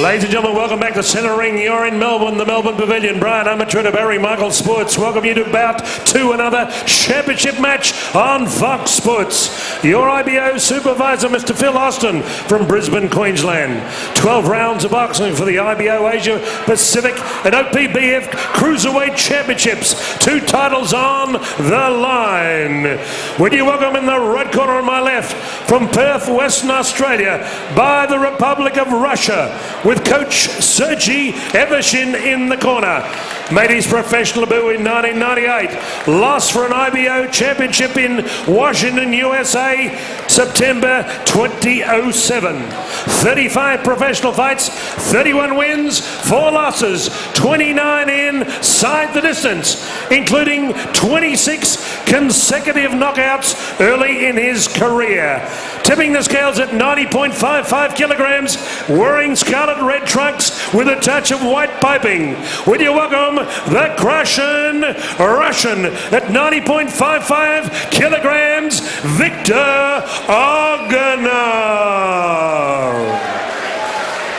Ladies and gentlemen, welcome back to Centre Ring. You're in Melbourne, the Melbourne Pavilion. Brian Amateur to Barry Michael Sports. Welcome you to bout to another championship match on Fox Sports. Your IBO supervisor, Mr. Phil Austin from Brisbane, Queensland. 12 rounds of boxing for the IBO Asia Pacific and OPBF Cruiserweight Championships. 2 titles on the line. Would you welcome in the right corner on my left from Perth, Western Australia, by the Republic of Russia, with coach Sergei Evershin in the corner. Made his professional debut in 1998. Lost for an IBO championship in Washington, USA, September 2007. 35 professional fights, 31 wins, 4 losses, 29 inside the distance, including 26 consecutive knockouts early in his career. Tipping the scales at 90.55 kilograms, wearing scarlet red trunks with a touch of white piping. Would you welcome the Russian at 90.55 kilograms, Victor Oganov.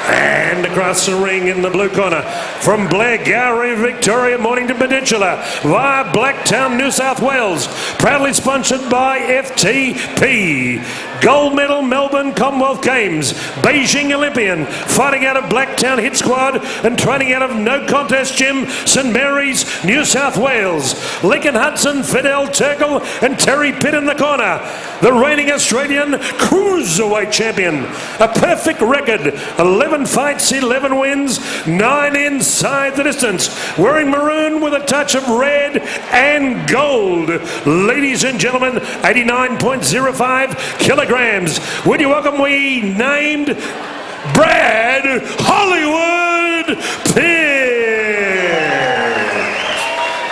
And across the ring in the blue corner, from Blairgowrie, Victoria, Mornington Peninsula, via Blacktown, New South Wales, proudly sponsored by FTP. Gold medal Melbourne Commonwealth Games, Beijing Olympian, fighting out of Blacktown Hit Squad and training out of No Contest Gym, St Mary's, New South Wales. Lincoln Hudson, Fidel Turkle and Terry Pitt in the corner. The reigning Australian Cruiserweight champion. A perfect record, 11 fights, 11 wins, 9 inside the distance. Wearing maroon with a touch of red and gold. Ladies and gentlemen, 89.05 kilograms. Would you welcome, we named Brad Hollywood Pitt.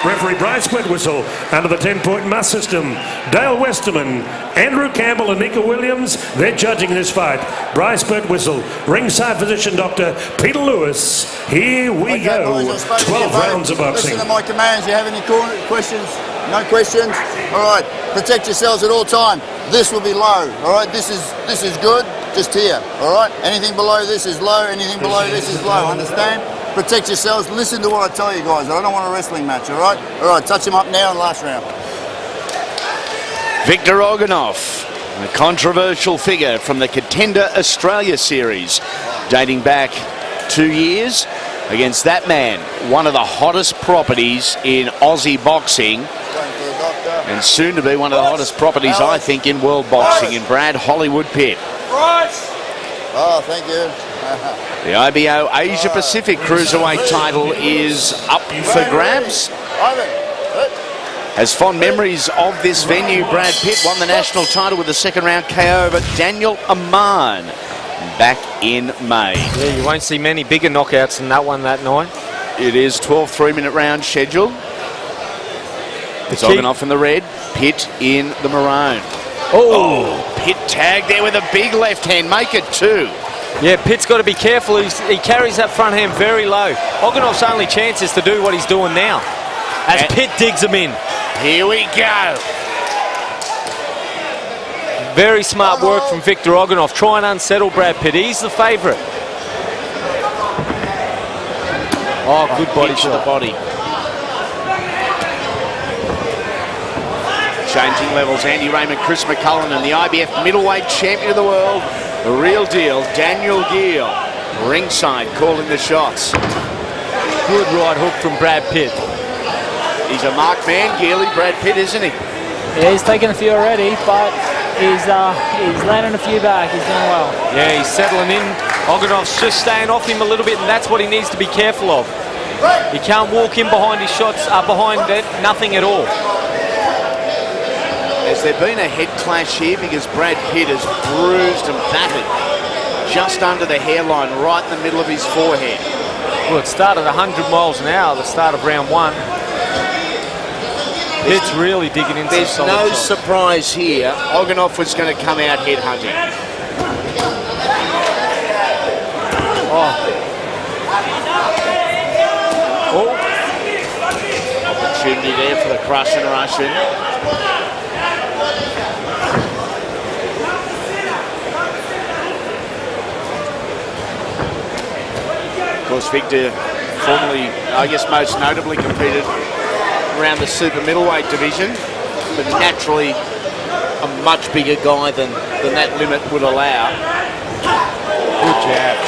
Referee Bryce Whistle under the 10-point must system. Dale Westerman, Andrew Campbell and Nika Williams, they're judging this fight. Bryce Whistle, ringside physician Dr. Peter Lewis. Here we go. Boys, 12 rounds of boxing. Listen to my commands. You have any questions? No questions? All right. Protect yourselves at all time. This will be low. All right. This is good. Just here. All right. Anything below this is low. Anything below this is low. Understand? Protect yourselves. Listen to what I tell you guys. I don't want a wrestling match. All right. All right. Touch him up now in the last round. Victor Oganov, a controversial figure from the Contender Australia series, dating back 2 years. Against that man, one of the hottest properties in Aussie boxing, and soon to be one of the hottest properties, I think, in world boxing, in Brad Hollywood Pitt. Oh, thank you. The IBO Asia Pacific Cruiserweight title is up for grabs. Has fond memories of this venue. Brad Pitt won the national title with a second round KO over Daniel Aman back in May. Yeah, you won't see many bigger knockouts than that one that night. It is 12 3-minute rounds scheduled. It's Oganov in the red, Pitt in the maroon. Oh, Pitt tagged there with a big left hand, make it 2. Yeah, Pitt's got to be careful. He carries that front hand very low. Oganov's only chance is to do what he's doing now, as Pitt digs him in. Here we go. Very smart work from Victor Oganov. Try and unsettle Brad Pitt. He's the favourite. Oh, good body shot. The body. Changing levels. Andy Raymond, Chris McCullen, and the IBF middleweight champion of the world, the real deal, Daniel Gill, ringside, calling the shots. Good right hook from Brad Pitt. He's a marked man, Geely, Brad Pitt, isn't he? Yeah, he's taken a few already, but he's landing a few back. He's doing well. Yeah, he's settling in. Oganov's just staying off him a little bit, and that's what he needs to be careful of. He can't walk in behind his shots, behind it, nothing at all. Has there been a head clash here? Because Brad Pitt is bruised and battered just under the hairline, right in the middle of his forehead. Well, it started 100 miles an hour, the start of round 1. Pitt's really digging into There's no surprise here. Oganov was going to come out head hunting. Opportunity there for the Russian. course, Victor formerly, I guess most notably, competed around the super middleweight division, but naturally a much bigger guy than that limit would allow. Good jab.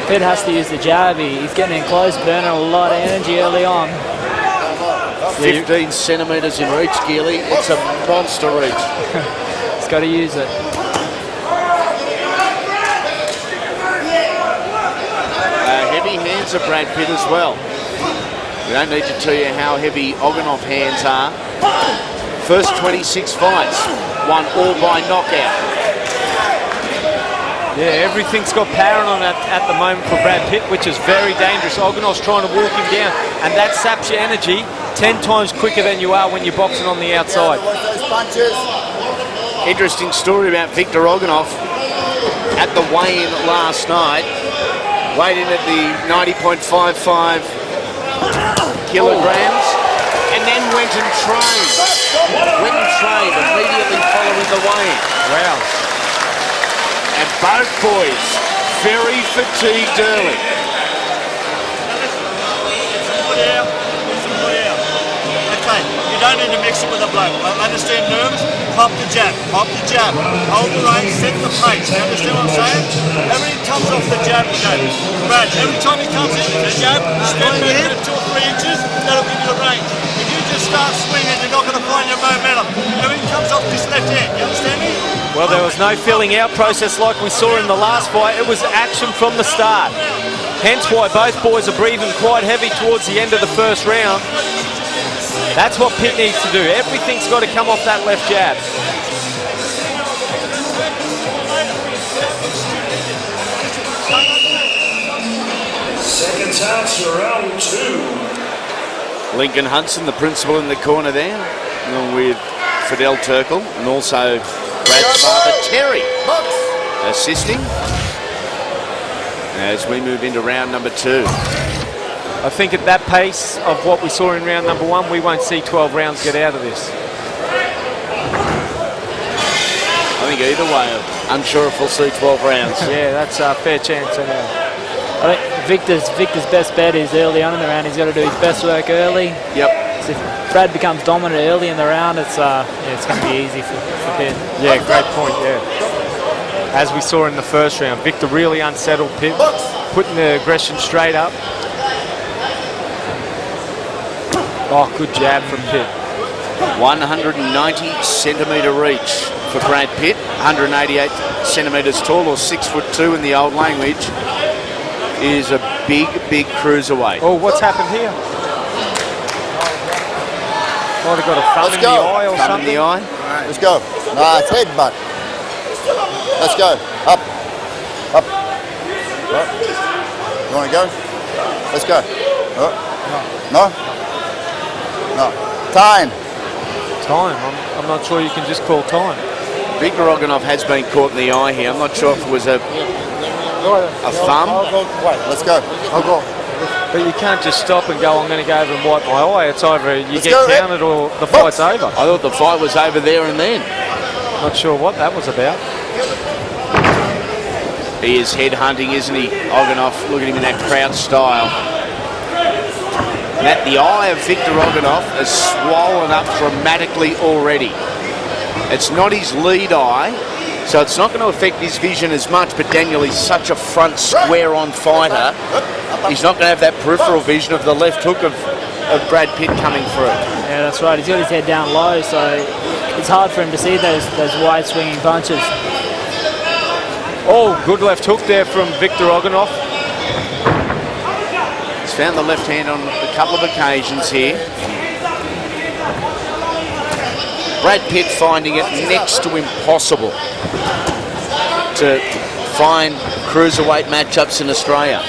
Pitt has to use the jab. He's getting in close, burning a lot of energy early on. 15 centimetres in reach, Geely. It's a monster reach. He's got to use it. Heavy hands of Brad Pitt as well. We don't need to tell you how heavy Oganov hands are. First 26 fights, won all by knockout. Yeah, everything's got power on it at the moment for Brad Pitt, which is very dangerous. Oganov's trying to walk him down, and that saps your energy 10 times quicker than you are when you're boxing on the outside. Interesting story about Victor Oganov at the weigh-in last night. Weighed in at the 90.55 kilograms, and then went and trained. Went and trained immediately following the weigh-in. Wow. And both boys very fatigued early. Okay, you don't need to mix it with a bloke. I understand nerves, pop the jab, hold the range, set the pace. You understand what I'm saying? Everything comes off the jab, okay? Brad, every time he comes in, the jab, step back 2 or 3 inches, that'll give you the range. If you just start swinging, you're not going to find your momentum. Everything comes off this left hand, you understand me? Well, there was no filling out process like we saw in the last fight. It was action from the start. Hence why both boys are breathing quite heavy towards the end of the first round. That's what Pitt needs to do. Everything's got to come off that left jab. Seconds out to round 2. Lincoln Hudson, the principal in the corner there, along with Fidel Turkle, and also Brad's father Terry assisting as we move into round number 2. I think at that pace of what we saw in round number 1, we won't see 12 rounds get out of this. I think either way, I'm unsure if we'll see 12 rounds. Yeah, that's a fair chance anyway. I think Victor's best bet is early on in the round. He's got to do his best work early. Yep. So if Brad becomes dominant early in the round, it's going to be easy for Pitt. Yeah, great point, yeah. As we saw in the first round, Victor really unsettled Pitt, putting the aggression straight up. Oh, good jab from Pitt. 190 centimetre reach for Brad Pitt, 188 centimetres tall, or 6'2" in the old language, is a big cruiserweight. Oh, what's happened here? Might have got a thumb in the eye or Thumb something. in the eye. Let's go. Nah, it's headbutt. Let's go. Up. Right. You want to go? Let's go. No? No. Time. Time. I'm not sure you can just call time. Victor Oganov has been caught in the eye here. I'm not sure if it was a thumb. Let's go. I'll go. But you can't just stop and go, I'm going to go over and wipe my eye. It's either you Let's get go, counted or the fight's over. I thought the fight was over there and then. Not sure what that was about. He is head-hunting, isn't he, Oganov? Look at him in that crouch style. That the eye of Victor Oganov has swollen up dramatically already. It's not his lead eye, so it's not going to affect his vision as much, but Daniel, he's such a front square-on fighter, he's not going to have that peripheral vision of the left hook of Brad Pitt coming through. Yeah, that's right. He's got his head down low, so it's hard for him to see those wide swinging punches. Oh, good left hook there from Victor Oganov. He's found the left hand on a couple of occasions here. Brad Pitt finding it next to impossible to find cruiserweight matchups in Australia.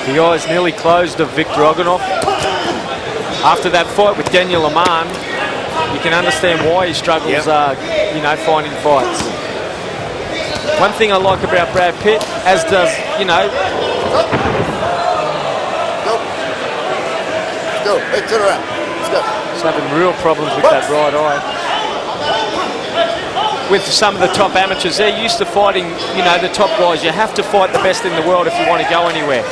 The eyes nearly closed of Victor Oganov. After that fight with Daniel Aman, you can understand why he struggles, finding fights. One thing I like about Brad Pitt, as does, Go. Hey, turn around. Let's go. he's having real problems with that right eye. with some of the top amateurs. They're used to fighting, you know, the top guys. You have to fight the best in the world if you want to go anywhere.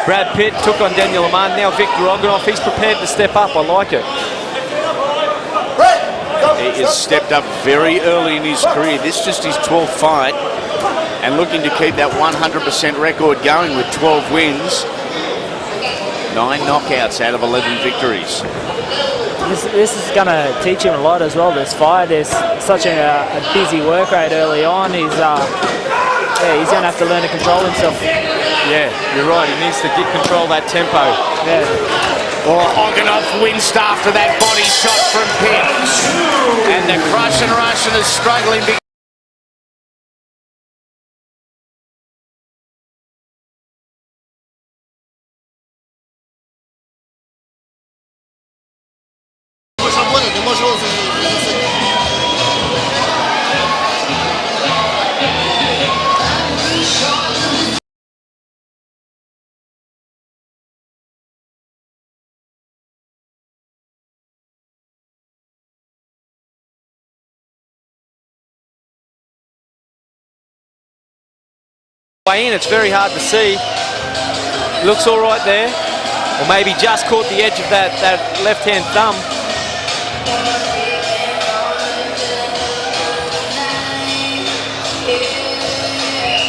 Brad Pitt took on Daniel Aman. Now Victor Oganov, he's prepared to step up. I like it. He has stepped up very early in his career. This is just his 12th fight, and looking to keep that 100% record going with 12 wins. 9 knockouts out of 11 victories. This is going to teach him a lot as well, this fight. There's such a busy work rate early on. He's going to have to learn to control himself. Yeah, you're right. He needs to get control of that tempo. Yeah. Well, Oganov winced after that body shot from Pitt. And the Russian is struggling. In, it's very hard to see. Looks all right there, or maybe just caught the edge of that left-hand thumb.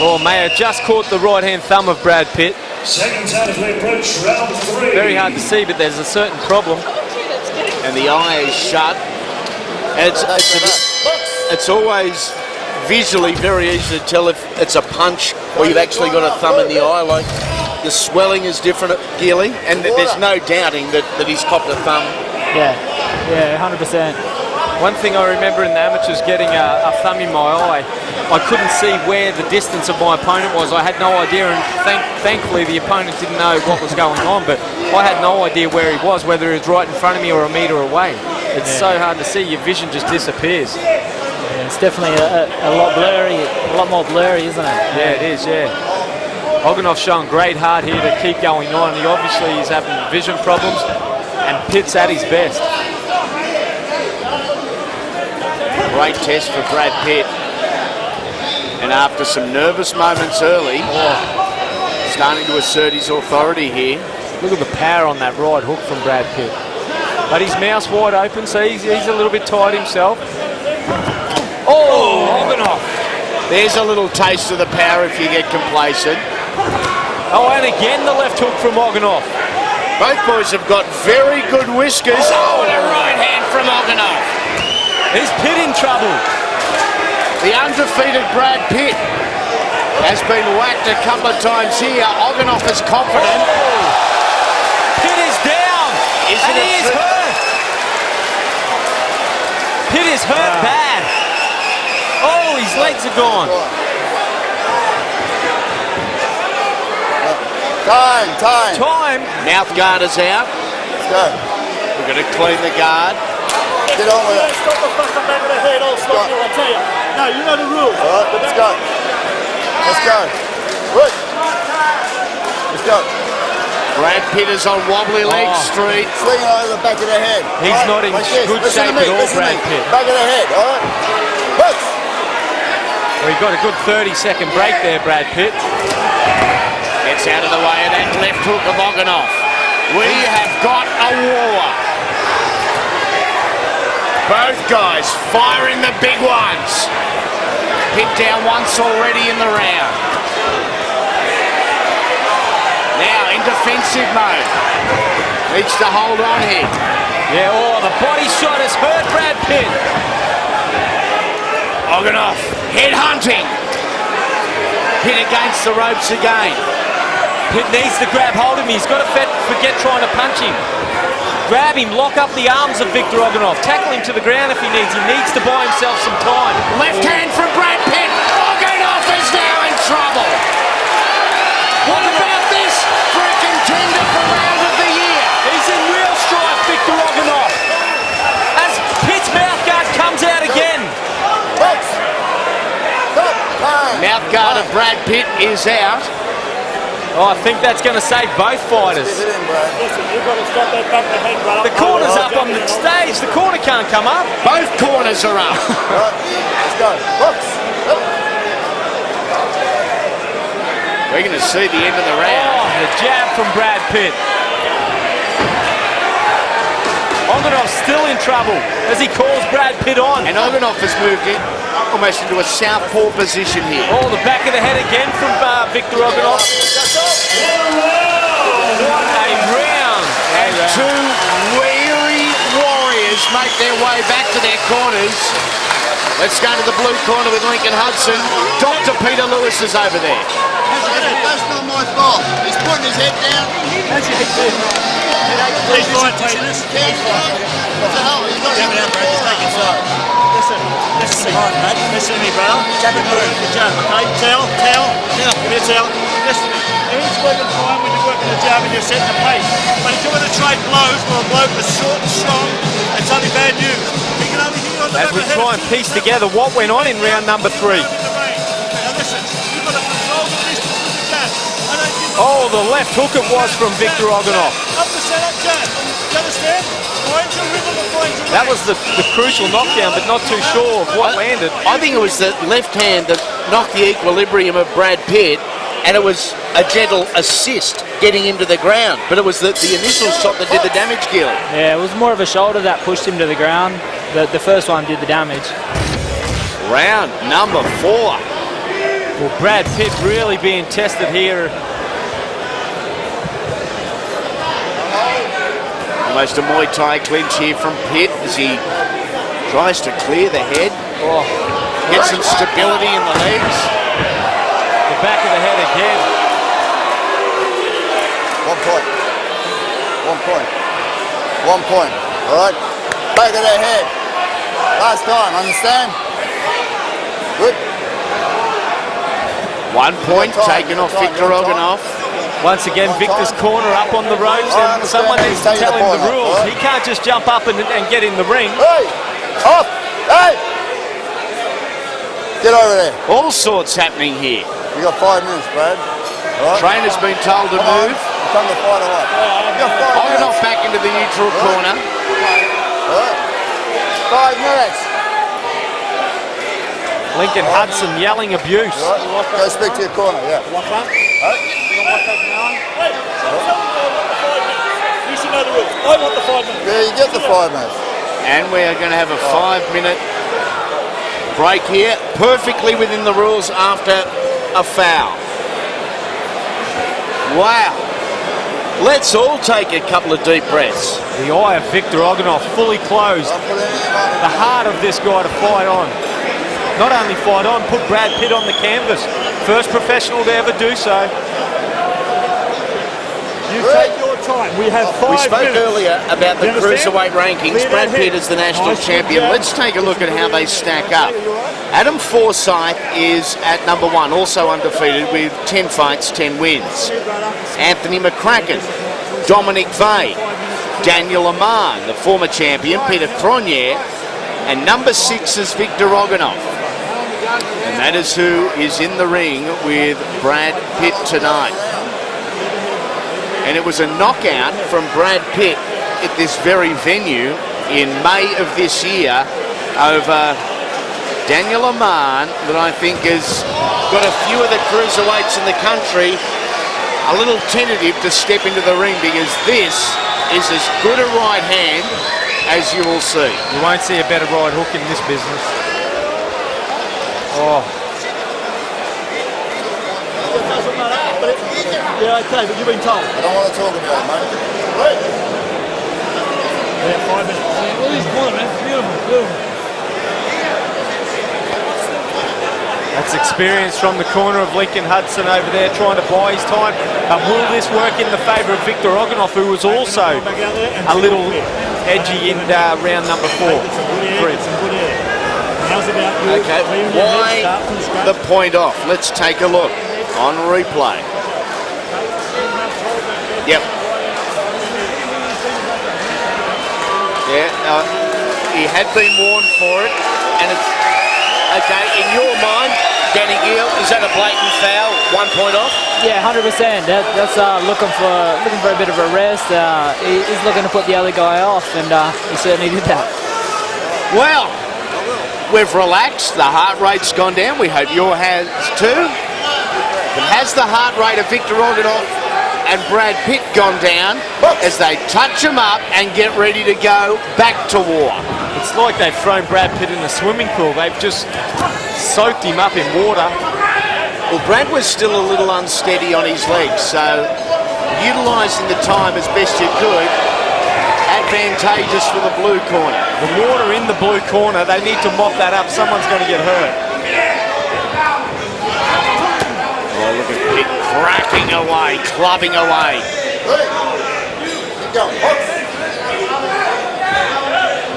Oh, may have just caught the right-hand thumb of Brad Pitt. Seconds out as we approach round 3. Very hard to see, but there's a certain problem. And the eye is shut. And it's always visually very easy to tell if it's a punch or you've actually got a thumb in the eye. Like, the swelling is different at Geely, and there's no doubting that he's copped a thumb. Yeah, 100%. One thing I remember in the amateurs getting a thumb in my eye, I couldn't see where the distance of my opponent was. I had no idea, and thankfully the opponent didn't know what was going on, but I had no idea where he was, whether he was right in front of me or a metre away. It's so hard to see. Your vision just disappears. Yeah, it's definitely a lot blurry, a lot more blurry, isn't it? Yeah, it is, yeah. Oganov's showing great heart here to keep going on. He obviously is having vision problems, and Pitt's at his best. Great test for Brad Pitt. And after some nervous moments early, starting to assert his authority here. Look at the power on that right hook from Brad Pitt. But his mouth's wide open, so he's a little bit tired himself. Oh, Oganov. There's a little taste of the power if you get complacent. Oh, and again the left hook from Oganov. Both boys have got very good whiskers. Oh, and a right hand from Oganov. Is Pitt in trouble? The undefeated Brad Pitt has been whacked a couple of times here. Oganov is confident. Pitt is down. Isn't and it he is hurt. Pitt is hurt bad. Oh, his legs are gone. Time. Mouth guard is out. Let's go. We're going to clean the guard. Get on with it. Stop the fucking back of the head, I'll stop you, I tell you. No, you know the rules. All right, let's go. Let's go. Good. Let's go. Brad Pitt is on wobbly leg street. Swing it over the back of the head. He's not in good shape at all, Brad Pitt. Back of the head, all right? Push. Well, he got a good 30-second break there, Brad Pitt. Gets out of the way of that left hook of Oganov. We have got a war. Both guys firing the big ones. Pitt down once already in the round. Now in defensive mode. Needs to hold on here. Yeah, the body shot has hurt Brad Pitt. Oganov, head hunting. Pitt against the ropes again. Pitt needs to grab hold of him. He's got to forget trying to punch him. Grab him, lock up the arms of Victor Oganov. Tackle him to the ground if he needs. He needs to buy himself some time. Left hand from Brad Pitt. Oganov is now in trouble. What about this for a contender for round of the year? He's in real strife, Victor Oganov. As Pitt's mouth guard comes out again. Mouth guard of Brad Pitt is out. Oh, I think that's going to save both fighters. Get in, Brad. Listen, you've got to stop that back the head, brother. The corner's up on the stage. The corner can't come up. Both corners are up. Right, let's go. Box. We're going to see the end of the Oh, round. the jab from Brad Pitt. Oganov's still in trouble as he calls Brad Pitt on. And Oganov has moved in almost into a southpaw position here. Oh, the back of the head again from Victor Oganov. What a round. And two weary warriors make their way back to their corners. Let's go to the blue corner with Lincoln Hudson. Dr. Peter Lewis is over there. That's not my fault. He's putting his head down. Please, Lloyd, take this. What the hell? He's got Jab it out, Brad. Just take it slow. Listen to me, mate. Listen to me, brother. Jab it through. Good jab, okay? Towel. Give me a towel. Listen to me. Everything's working fine when you're working the jab and you're setting the pace. But if you're going to trade blows for a bloke that's short and strong, it's only bad news. He can only hit you on the As back we of the head try and piece together what went on in round number 3. Now listen, you've got to control the distance with the jab. I don't give a Oh, the left hook it was from Victor Oganov. up the setup jab. You understand? Find your rhythm and find your That range. was the crucial knockdown, but not too sure of what landed. I think it was the left hand that knocked the equilibrium of Brad Pitt, and it was a gentle assist getting him to the ground. But it was the initial shot that did the damage, Gil. Yeah, it was more of a shoulder that pushed him to the ground. The first one did the damage. Round number 4. Well, Brad Pitt really being tested here. Almost a Muay Thai clinch here from Pitt as he tries to clear the head. Oh, Get some stability in the legs. the back of the head again. 1 point. 1 point. 1 point. All right. Back of their head. Last time. Understand? Good. 1 point taken off Victor Oganov. Once again, Victor's corner up on the ropes, and someone needs to tell him the rules. He can't just jump up and get in the ring. Hey! Up! Hey! Get over there. All sorts happening here. You got 5 minutes, Brad. All right? Trainer's been told to Come on. move. Come to fight or what? You got 5 Oganov minutes. back into the neutral corner. All right? 5 minutes. Lincoln Hudson yelling abuse. All right? Go speak to your corner, yeah. You should know the rules. I want the 5 minutes. Yeah, you get the 5 minutes. And we are going to have a 5-minute break here, perfectly within the rules after a foul. Wow. Let's all take a couple of deep breaths. The eye of Victor Oganov fully closed. Don't put anything on it. The heart of this guy to fight on. Not only fight on, put Brad Pitt on the canvas. First professional to ever do so. You take your time. We have 5 We spoke minutes. earlier about the You understand? Cruiserweight rankings. Clear Brad that Pitt head. is the national Nice champion. jab. Let's take a look at how they stack up. Adam Forsyth is at number 1, also undefeated with 10 fights, 10 wins. Anthony McCracken, Dominic Vey, Daniel Aman, the former champion, Peter Cronje, and number 6 is Victor Oganov. And that is who is in the ring with Brad Pitt tonight. And it was a knockout from Brad Pitt at this very venue in May of this year over Daniel Aman, that I think has got a few of the cruiserweights in the country a little tentative to step into the ring, because this is as good a right hand as you will see. You won't see a better right hook in this business. Oh, Yeah, okay, but you've been told. I don't want to talk about it, mate. Yeah, 5 minutes. All these corner, man. Beautiful. that's experience from the corner of Lincoln Hudson over there trying to buy his time. But will this work in the favour of Victor Oganov, who was also Back out there and a see little what's there. edgy in round number 4? Get some good air, get some good air. How's about you? Okay, Clearing your head, why start from scratch. the point off? Let's take a look on replay. Yep. Yeah, he had been warned for it, and it's okay in your mind. Danny Gill, is that a blatant foul? 1 point off? Yeah, 100%. That's looking for a bit of a rest. He's looking to put the other guy off, and he certainly did that. Well, we've relaxed. The heart rate's gone down. We hope your has too. But has the heart rate of Victor Oganov and Brad Pitt gone down as they touch him up and get ready to go back to war? It's like they've thrown Brad Pitt in a swimming pool. They've just soaked him up in water. Well, Brad was still a little unsteady on his legs, so utilising the time as best you could, advantageous for the blue corner. The water in the blue corner, they need to mop that up. Someone's going to get hurt. Oh, look at Pitt cracking away, clubbing away.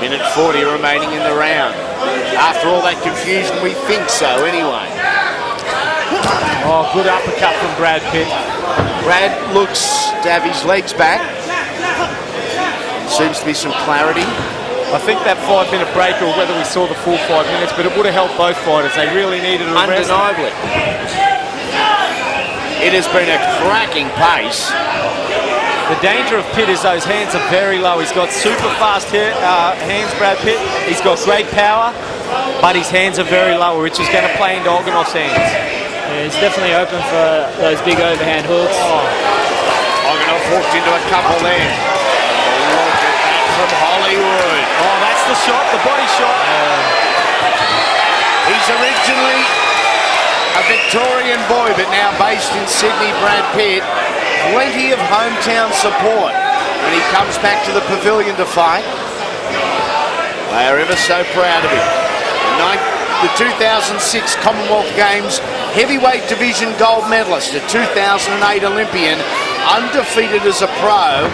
Minute 40 remaining in the round. After all that confusion, we think so anyway. Oh, good uppercut from Brad Pitt. Brad looks to have his legs back. Seems to be some clarity. I think that 5-minute break, or whether we saw the full 5 minutes, but it would have helped both fighters. They really needed a rest. Undeniably. It has been a cracking pace. The danger of Pitt is those hands are very low. He's got super fast hands, Brad Pitt. He's got great power, but his hands are very low, which is going to play into Oganov's hands. Yeah, he's definitely open for those big overhand hooks. Oganov walked into a couple there. Look at that from Hollywood. Oh, that's the shot, the body shot. He's originally a Victorian boy, but now based in Sydney, Brad Pitt. Plenty of hometown support when he comes back to the pavilion to fight. They are ever so proud of him. The 2006 Commonwealth Games heavyweight division gold medalist, a 2008 Olympian, undefeated as a pro,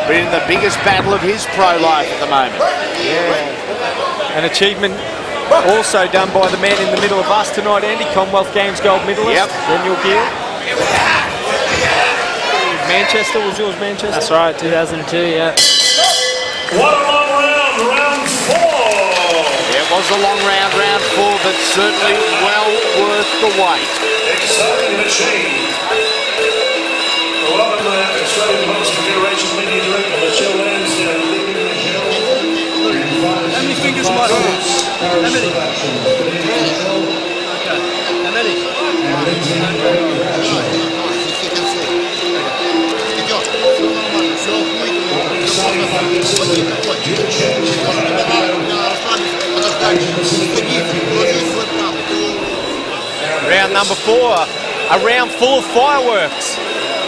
but in the biggest battle of his pro life at the moment. Yeah. An achievement also done by the man in the middle of us tonight, Andy, Commonwealth Games gold medalist, Daniel Gill. Manchester, was yours Manchester? That's right, 2002, yeah. What a long round, round 4. Yeah, it was a long round, round 4, but certainly well worth the wait. Exciting machine. Welcome to Australian Box Confederation Media Director Michelle Lansdowne. How many fingers am I holding? How many? Okay. How many? Round number 4, a round full of fireworks.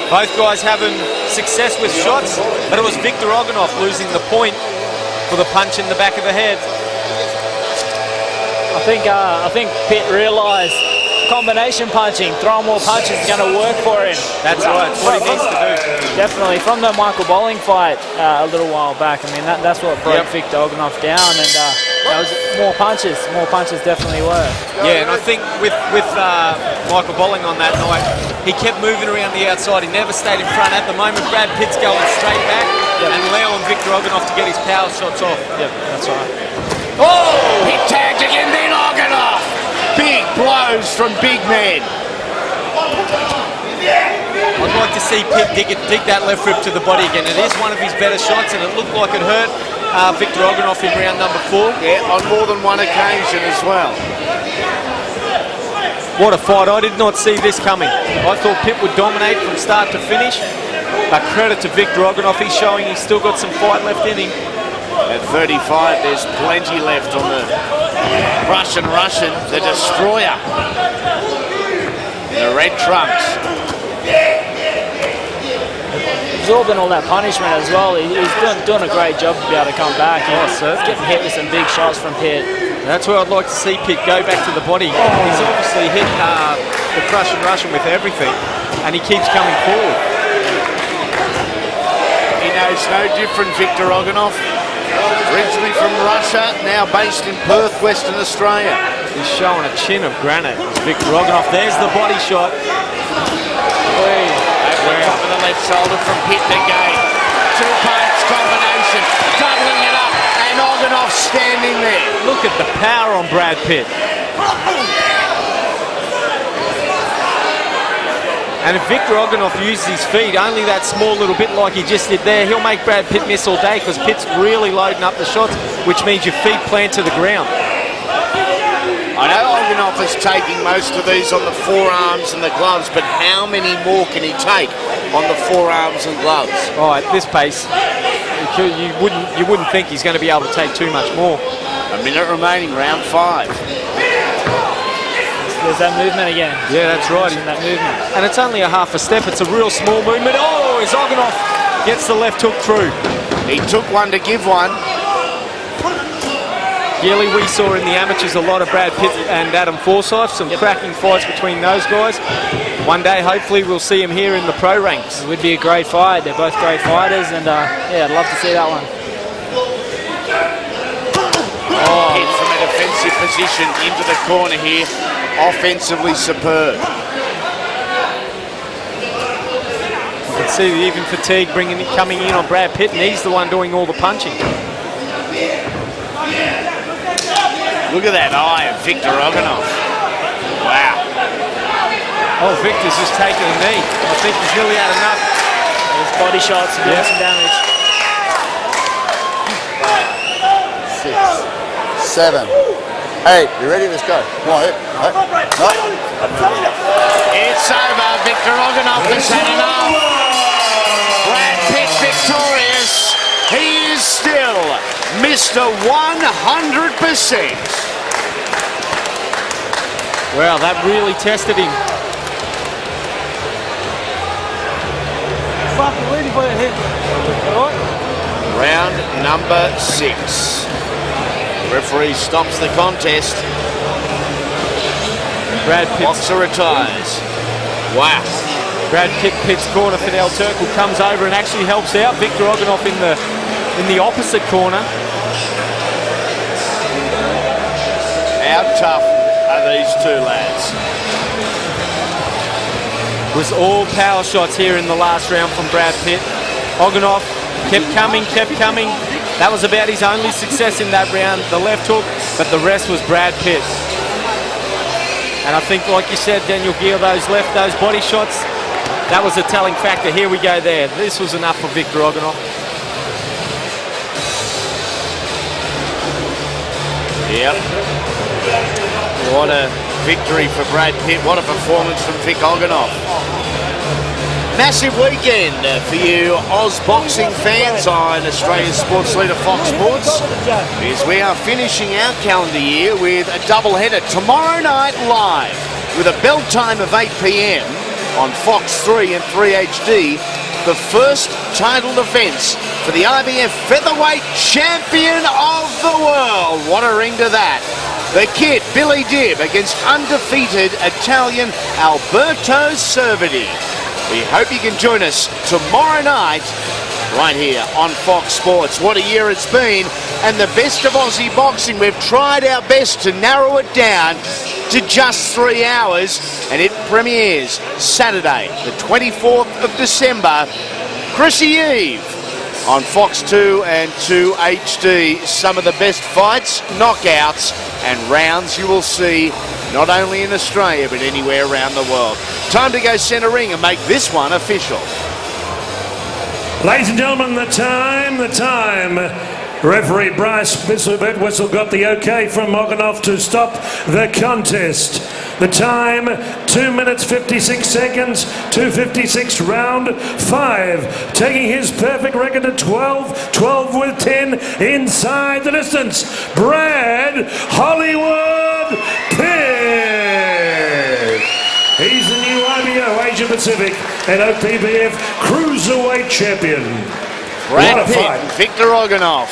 Both guys having success with shots, but it was Victor Oganov losing the point for the punch in the back of the head. I think Pitt realised combination punching, throwing more punches is going to work for him. That's right, that's what he needs to do. Definitely, from the Michael Bolling fight a little while back, I mean, that's what broke Victor Oganov down, and that was more punches definitely work. Yeah, and I think with Michael Bolling on that night, he kept moving around the outside, he never stayed in front. At the moment, Brad Pitt's going straight back and allowing Victor Oganov to get his power shots off. Yep, that's right. Oh! Hit tagged again, then Oganov! Big blows from big men. I'd like to see Pitt dig that left rib to the body again. It is one of his better shots, and it looked like it hurt Victor Oganov in round number 4. Yeah, on more than one occasion as well. What a fight. I did not see this coming. I thought Pitt would dominate from start to finish. But credit to Victor Oganov. He's showing he's still got some fight left in him. At 35, there's plenty left on the Russian, the destroyer. The red trunks. Absorbing all that punishment as well. He's doing a great job to be able to come back. He's getting hit with some big shots from Pitt. That's where I'd like to see Pitt go back to the body. He's obviously hit the Russian with everything, and he keeps coming forward. He knows no different, Victor Oganov. Originally from Russia, now based in Perth, Western Australia. He's showing a chin of granite. Victor Oganov. There's the body shot. Over the top of the left shoulder from Pitt again. 2 parts combination, doubling it up, and Oganov standing there. Look at the power on Brad Pitt. And if Victor Oganov uses his feet only that small little bit like he just did there, he'll make Brad Pitt miss all day because Pitt's really loading up the shots, which means your feet plant to the ground. I know Oganov is taking most of these on the forearms and the gloves, but how many more can he take on the forearms and gloves? Oh, at this pace, you wouldn't think he's going to be able to take too much more. A minute remaining, round 5. There's that movement again. Yeah, that's right. That movement. And it's only a half a step. It's a real small movement. Oh, as Oganov gets the left hook through. He took one to give one. Yearly, we saw in the amateurs a lot of Brad Pitt and Adam Forsyth, some cracking fights between those guys. One day, hopefully, we'll see him here in the pro ranks. It would be a great fight. They're both great fighters, and yeah, I'd love to see that one. Oh, hit from a defensive position into the corner here. Offensively superb. You can see the even fatigue coming in on Brad Pitt, and he's the one doing all the punching. Look at that eye of Victor Oganov. Wow. Oh, Victor's just taking a knee. I think he's nearly had enough. There's body shots and doing some damage. 6, 7, 8. You ready? Let's go. Come on, hit. It's over. Victor Oganov has had enough. Brad Pitt victorious. He is still Mr. 100%. Wow, that really tested him. Fucking ready for the hit. All right. Round number 6. Referee stops the contest. Brad Pitt. Boxer retires. Wow. Brad Pitt's corner, Fidel Turkle comes over and actually helps out Victor Oganov in the opposite corner. How tough are these two lads? It was all power shots here in the last round from Brad Pitt. Oganov kept coming. That was about his only success in that round, the left hook, but the rest was Brad Pitt. And I think, like you said, Daniel Gear, those body shots, that was a telling factor. Here we go there. This was enough for Victor Oganov. Yep. What a victory for Brad Pitt. What a performance from Vic Oganov. Massive weekend for you Oz boxing fans on Australia's sports leader Fox Sports, as we are finishing our calendar year with a double-header tomorrow night live with a bell time of 8 p.m. on Fox 3 and 3HD. The first title defence for the IBF featherweight champion of the world. What a ring to that. The kid, Billy Dibb, against undefeated Italian Alberto Cerviti. We hope you can join us tomorrow night right here on Fox Sports. What a year it's been, and the best of Aussie boxing. We've tried our best to narrow it down to just 3 hours, and it premieres Saturday, the 24th of December, Chrissy Eve, on Fox 2 and 2 HD. Some of the best fights, knockouts, and rounds you will see not only in Australia but anywhere around the world. Time to go centre ring and make this one official. Ladies and gentlemen, the time. Referee Bryce Whistle got the okay from Oganov to stop the contest. The time, 2 minutes 56 seconds, 2:56 round 5. Taking his perfect record to 12 with 10 inside the distance. Brad Hollywood Pitt. He's the new IBO Asia Pacific and OPBF Cruiserweight champion. Brad What a Pitt, fight. Victor Oganov.